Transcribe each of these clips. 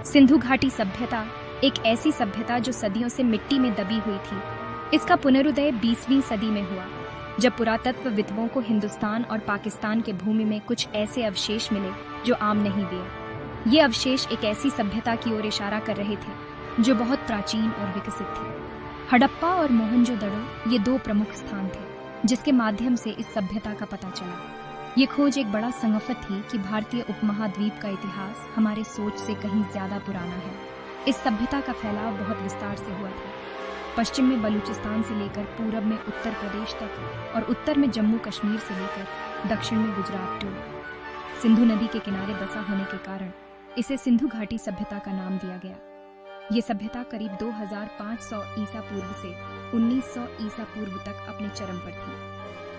सिंधु घाटी सभ्यता एक ऐसी सभ्यता जो सदियों से मिट्टी में दबी हुई थी। इसका पुनरुदय 20वीं सदी में हुआ, जब पुरातत्वविदों को हिंदुस्तान और पाकिस्तान के भूमि में कुछ ऐसे अवशेष मिले जो आम नहीं हुए। ये अवशेष एक ऐसी सभ्यता की ओर इशारा कर रहे थे जो बहुत प्राचीन और विकसित थी। हड़प्पा और मोहनजोदड़ो ये दो प्रमुख स्थान थे जिसके माध्यम से इस सभ्यता का पता चला। ये खोज एक बड़ा संगफत थी कि भारतीय उपमहाद्वीप का इतिहास हमारे सोच से कहीं ज्यादा पुराना है। इस सभ्यता का फैलाव बहुत विस्तार से हुआ था। पश्चिम में बलूचिस्तान से लेकर पूरब में उत्तर प्रदेश तक और उत्तर में जम्मू कश्मीर से लेकर दक्षिण में गुजरात तक। सिंधु नदी के किनारे बसा होने के कारण इसे सिंधु घाटी सभ्यता का नाम दिया गया। ये सभ्यता करीब 2500 ईसा पूर्व से 1900 ईसा पूर्व तक अपने चरम पर थी।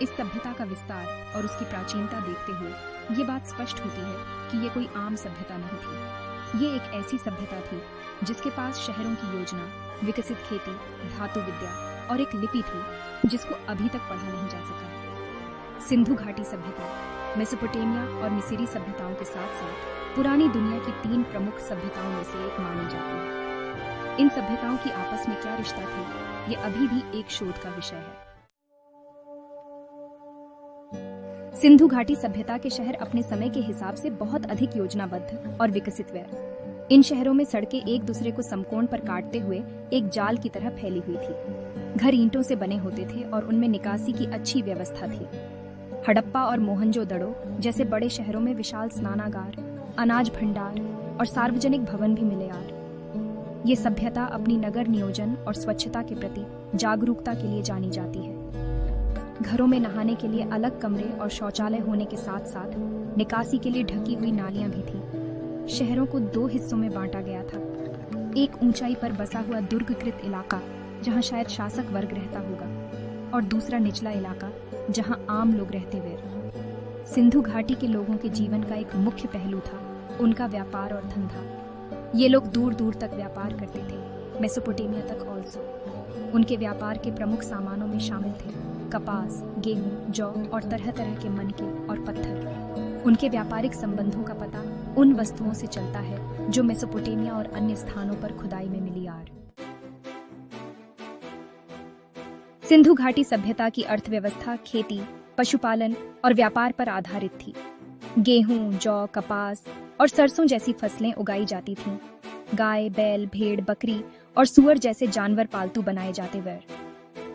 इस सभ्यता का विस्तार और उसकी प्राचीनता देखते हुए ये बात स्पष्ट होती है कि ये कोई आम सभ्यता नहीं थी। ये एक ऐसी सभ्यता थी जिसके पास शहरों की योजना, विकसित खेती, धातु विद्या और एक लिपि थी जिसको अभी तक पढ़ा नहीं जा सका। सिंधु घाटी सभ्यता मेसोपोटामिया और मिस्री सभ्यताओं के साथ साथ पुरानी दुनिया की 3 प्रमुख सभ्यताओं में से एक मानी जाती है। इन सभ्यताओं की आपस में क्या रिश्ता थे, ये अभी भी एक शोध का विषय है। सिंधु घाटी सभ्यता के शहर अपने समय के हिसाब से बहुत अधिक योजनाबद्ध और विकसित हुए। इन शहरों में सड़कें एक दूसरे को समकोण पर काटते हुए एक जाल की तरह फैली हुई थी। घर ईंटों से बने होते थे और उनमें निकासी की अच्छी व्यवस्था थी। हड़प्पा और मोहनजोदड़ो जैसे बड़े शहरों में विशाल स्नानागार, अनाज भंडार और सार्वजनिक भवन भी मिले यार। ये सभ्यता अपनी नगर नियोजन और स्वच्छता के प्रति जागरूकता के लिए जानी जाती है। घरों में नहाने के लिए अलग कमरे और शौचालय होने के साथ साथ निकासी के लिए ढकी हुई नालियां भी थी। शहरों को 2 हिस्सों में बांटा गया था। एक ऊंचाई पर बसा हुआ दुर्गकृत इलाका जहां शायद शासक वर्ग रहता होगा, और दूसरा निचला इलाका जहां आम लोग रहते हुए। सिंधु घाटी के लोगों के जीवन का एक मुख्य पहलू था उनका व्यापार और धंधा। ये लोग दूर दूर तक व्यापार करते थे, मेसोपोटामिया तक ऑल्सो। उनके व्यापार के प्रमुख सामानों में शामिल थे कपास, गेहूं, जौ और तरह तरह के मनके और पत्थर। उनके व्यापारिक संबंधों का पता उन वस्तुओं से चलता है जो मेसोपोटामिया और अन्य स्थानों पर खुदाई में मिली यार। सिंधु घाटी सभ्यता की अर्थव्यवस्था खेती, पशुपालन और व्यापार पर आधारित थी। गेहूं, जौ, कपास और सरसों जैसी फसलें उगाई जाती थीं। गाय, बैल, भेड़, बकरी और सूअर जैसे जानवर पालतू बनाए जाते वे।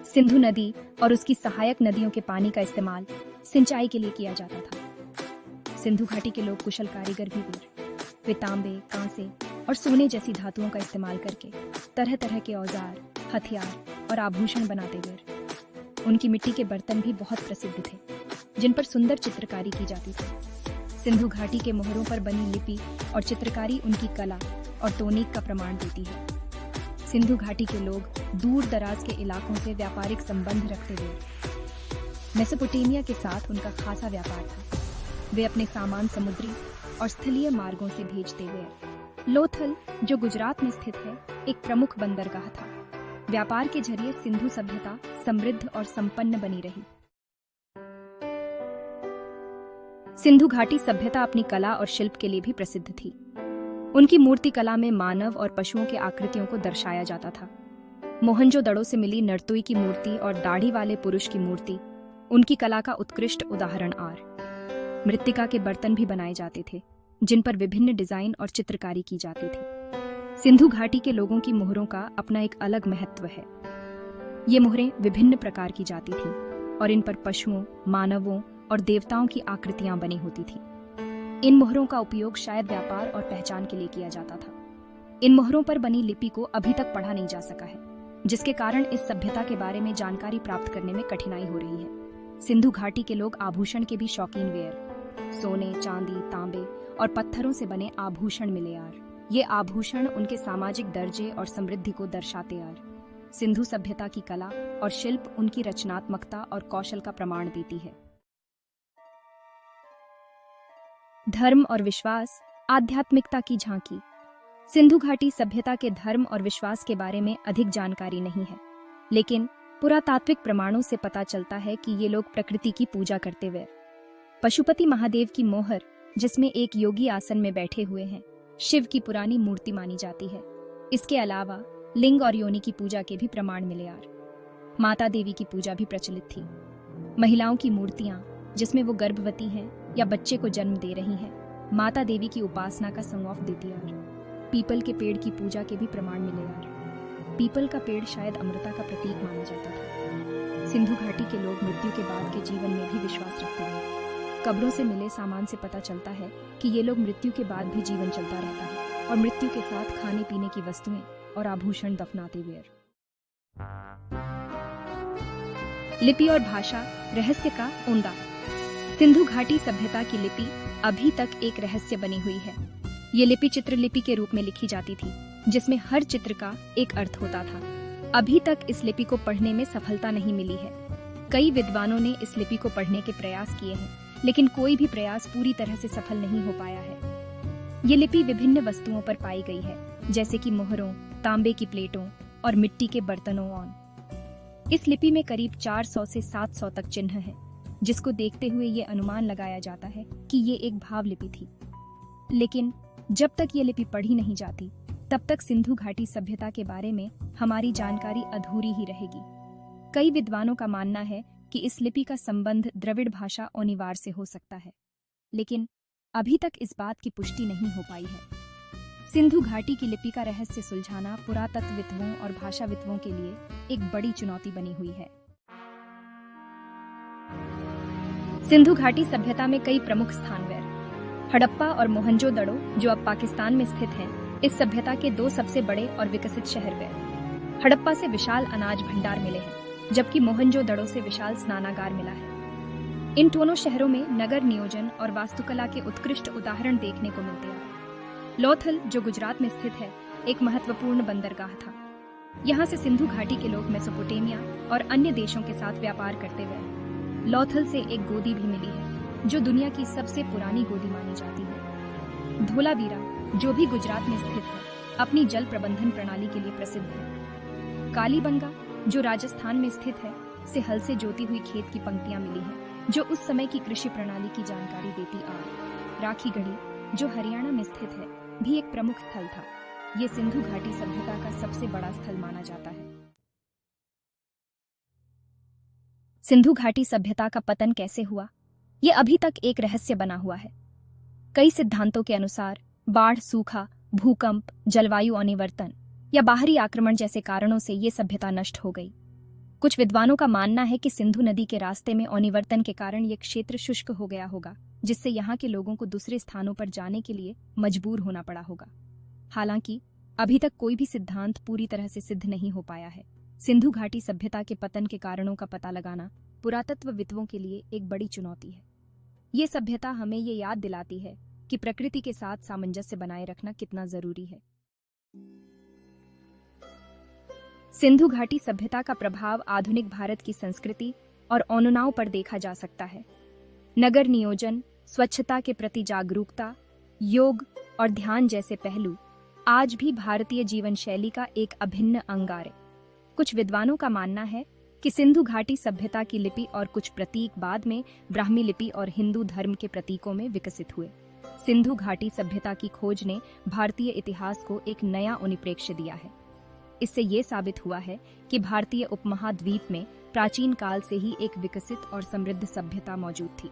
सिंधु नदी और उसकी सहायक नदियों के पानी का इस्तेमाल सिंचाई के लिए किया जाता था। सिंधु घाटी के लोग कुशल कारीगर भी थे। वे तांबे, कांसे और सोने जैसी धातुओं का इस्तेमाल करके तरह तरह के औजार, हथियार और आभूषण बनाते वे। उनकी मिट्टी के बर्तन भी बहुत प्रसिद्ध थे जिन पर सुंदर चित्रकारी की जाती थी। सिंधु घाटी के मोहरों पर बनी लिपि और चित्रकारी उनकी कला और तौनीक का प्रमाण देती है। सिंधु घाटी के लोग दूर दराज के इलाकों से व्यापारिक संबंध रखते हुए। मेसोपोटामिया के साथ उनका खासा व्यापार था। वे अपने सामान समुद्री और स्थलीय मार्गों से भेजते हुए। लोथल, जो गुजरात में स्थित है, एक प्रमुख बंदरगाह था। व्यापार के जरिए सिंधु सभ्यता समृद्ध और संपन्न बनी रही। सिंधु घाटी सभ्यता अपनी कला और शिल्प के लिए भी प्रसिद्ध थी। उनकी मूर्ति कला में मानव और पशुओं के आकृतियों को दर्शाया जाता था। मोहनजोदड़ो से मिली नर्तुई की मूर्ति और दाढ़ी वाले पुरुष की मूर्ति उनकी कला का उत्कृष्ट उदाहरण आर। मृत्तिका के बर्तन भी बनाए जाते थे जिन पर विभिन्न डिजाइन और चित्रकारी की जाती थी। सिंधु घाटी के लोगों की मोहरों का अपना एक अलग महत्व है। ये मोहरें विभिन्न प्रकार की जाती थीं और इन पर पशुओं, मानवों और देवताओं की आकृतियां बनी होती थी। इन मोहरों का उपयोग शायद व्यापार और पहचान के लिए किया जाता था। इन मोहरों पर बनी लिपि को अभी तक पढ़ा नहीं जा सका है, जिसके कारण इस सभ्यता के बारे में जानकारी प्राप्त करने में कठिनाई हो रही है। सिंधु घाटी के लोग आभूषण के भी शौकीन वेयर। सोने, चांदी, तांबे और पत्थरों से बने आभूषण मिले यार। ये आभूषण उनके सामाजिक दर्जे और समृद्धि को दर्शाते यार। सिंधु सभ्यता की कला और शिल्प उनकी रचनात्मकता और कौशल का प्रमाण देती है। धर्म और विश्वास, आध्यात्मिकता की झांकी। सिंधु घाटी सभ्यता के धर्म और विश्वास के बारे में अधिक जानकारी नहीं है, लेकिन पुरातात्विक प्रमाणों से पता चलता है कि ये लोग प्रकृति की पूजा करते हुए पशुपति महादेव की मोहर, जिसमें एक योगी आसन में बैठे हुए हैं, शिव की पुरानी मूर्ति मानी जाती है। इसके अलावा लिंग और योनि की पूजा के भी प्रमाण मिले यार। माता देवी की पूजा भी प्रचलित थी। महिलाओं की मूर्तियां जिसमें वो गर्भवती हैं या बच्चे को जन्म दे रही हैं, माता देवी की उपासना का संग ऑफ देती यार। पीपल के पेड़ की पूजा के भी प्रमाण मिले यार। पीपल का पेड़ शायद अमृता का प्रतीक माना जाता था। सिंधु घाटी के लोग मृत्यु के बाद के जीवन में भी विश्वास रखते हैं। कब्रों से मिले सामान से पता चलता है कि ये लोग मृत्यु के बाद भी जीवन चलता रहता है और मृत्यु के साथ खाने पीने की वस्तुएं और आभूषण दफनाते हुए। लिपि और भाषा रहस्य का ओंदा। सिंधु घाटी सभ्यता की लिपि अभी तक एक रहस्य बनी हुई है। ये लिपि चित्रलिपि के रूप में लिखी जाती थी, जिसमें हर चित्र का एक अर्थ होता था। अभी तक इस लिपि को पढ़ने में सफलता नहीं मिली है। कई विद्वानों ने इस लिपि को पढ़ने के प्रयास किए हैं, लेकिन कोई भी प्रयास पूरी तरह से सफल नहीं हो पाया है। ये लिपि विभिन्न वस्तुओं पर पाई गई है, जैसे कि मोहरों, तांबे की प्लेटों और मिट्टी के बर्तनों ऑन। इस लिपि में करीब 400 से 700 तक चिन्ह हैं, जिसको देखते हुए ये अनुमान लगाया जाता है कि ये एक भाव लिपि थी। लेकिन जब तक ये लिपि पढ़ी नहीं जाती, तब तक सिंधु घाटी सभ्यता के बारे में हमारी जानकारी अधूरी ही रहेगी। कई विद्वानों का मानना है कि इस लिपि का संबंध द्रविड़ भाषा ओनिवार से हो सकता है, लेकिन अभी तक इस बात की पुष्टि नहीं हो पाई है। सिंधु घाटी की लिपि का रहस्य सुलझाना पुरातत्वविदों और भाषाविदों के लिए एक बड़ी चुनौती बनी हुई है। सिंधु घाटी सभ्यता में कई प्रमुख स्थान हैं। हड़प्पा और मोहनजोदड़ो, जो अब पाकिस्तान में स्थित हैं, इस सभ्यता के दो सबसे बड़े और विकसित शहर हैं। हड़प्पा से विशाल अनाज भंडार मिले हैं, जबकि मोहनजोदड़ो से विशाल स्नानागार मिला है। इन दोनों शहरों में नगर नियोजन और वास्तुकला के उत्कृष्ट उदाहरण देखने को मिलते हैं। लोथल, जो गुजरात में स्थित है, एक महत्वपूर्ण बंदरगाह था। यहाँ से सिंधु घाटी के लोग मेसोपोटामिया और अन्य देशों के साथ व्यापार करते हुए। लोथल से एक गोदी भी मिली है, जो दुनिया की सबसे पुरानी गोदी मानी जाती है। धोलावीरा, जो भी गुजरात में स्थित है, अपनी जल प्रबंधन प्रणाली के लिए प्रसिद्ध है। कालीबंगा, जो राजस्थान में स्थित है, से हल से जोती हुई खेत की पंक्तियां मिली हैं, जो उस समय की कृषि प्रणाली की जानकारी देती आ। राखीगढ़ी, जो हरियाणा में स्थित है, भी एक प्रमुख स्थल था। ये सिंधु घाटी सभ्यता का सबसे बड़ा स्थल माना जाता है। सिंधु घाटी सभ्यता का पतन कैसे हुआ, ये अभी तक एक रहस्य बना हुआ है। कई सिद्धांतों के अनुसार बाढ़, सूखा, भूकंप, जलवायु अनिवर्तन या बाहरी आक्रमण जैसे कारणों से ये सभ्यता नष्ट हो गई। कुछ विद्वानों का मानना है कि सिंधु नदी के रास्ते में अनिवर्तन के कारण ये क्षेत्र शुष्क हो गया होगा, जिससे यहाँ के लोगों को दूसरे स्थानों पर जाने के लिए मजबूर होना पड़ा होगा। हालांकि अभी तक कोई भी सिद्धांत पूरी तरह से सिद्ध नहीं हो पाया है। सिंधु घाटी सभ्यता के पतन के कारणों का पता लगाना पुरातत्वविदों के लिए एक बड़ी चुनौती है। ये सभ्यता हमें ये याद दिलाती है कि प्रकृति के साथ सामंजस्य बनाए रखना कितना जरूरी है। सिंधु घाटी सभ्यता का प्रभाव आधुनिक भारत की संस्कृति और अनुनाओं पर देखा जा सकता है। नगर नियोजन, स्वच्छता के प्रति जागरूकता, योग और ध्यान जैसे पहलू आज भी भारतीय जीवन शैली का एक अभिन्न अंग है। कुछ विद्वानों का मानना है कि सिंधु घाटी सभ्यता की लिपि और कुछ प्रतीक बाद में ब्राह्मी लिपि और हिंदू धर्म के प्रतीकों में विकसित हुए। सिंधु घाटी सभ्यता की खोज ने भारतीय इतिहास को एक नया परिप्रेक्ष्य दिया है। इससे ये साबित हुआ है कि भारतीय उपमहाद्वीप में प्राचीन काल से ही एक विकसित और समृद्ध सभ्यता मौजूद थी।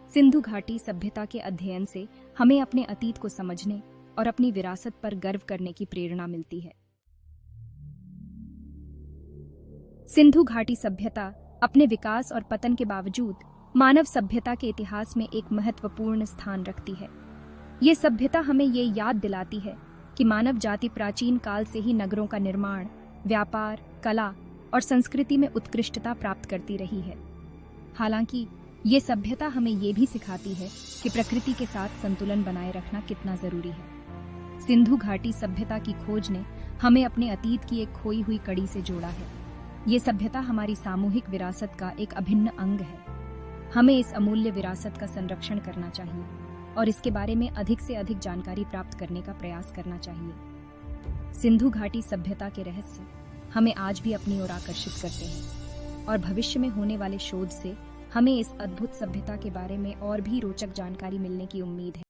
सिंधु घाटी सभ्यता के अध्ययन से हमें अपने अतीत को समझने और अपनी विरासत पर गर्व करने की प्रेरणा मिलती है। सिंधु घाटी सभ्यता अपने विकास और पतन के बावजूद मानव सभ्यता के इतिहास में एक महत्वपूर्ण स्थान रखती है। ये सभ्यता हमें ये याद दिलाती है कि मानव जाति प्राचीन काल से ही नगरों का निर्माण, व्यापार, कला और संस्कृति में उत्कृष्टता प्राप्त करती रही है। हालांकि ये सभ्यता हमें ये भी सिखाती है कि प्रकृति के साथ संतुलन बनाए रखना कितना जरूरी है। सिंधु घाटी सभ्यता की खोज ने हमें अपने अतीत की एक खोई हुई कड़ी से जोड़ा है। ये सभ्यता हमारी सामूहिक विरासत का एक अभिन्न अंग है। हमें इस अमूल्य विरासत का संरक्षण करना चाहिए और इसके बारे में अधिक से अधिक जानकारी प्राप्त करने का प्रयास करना चाहिए। सिंधु घाटी सभ्यता के रहस्य हमें आज भी अपनी ओर आकर्षित करते हैं और भविष्य में होने वाले शोध से हमें इस अद्भुत सभ्यता के बारे में और भी रोचक जानकारी मिलने की उम्मीद है।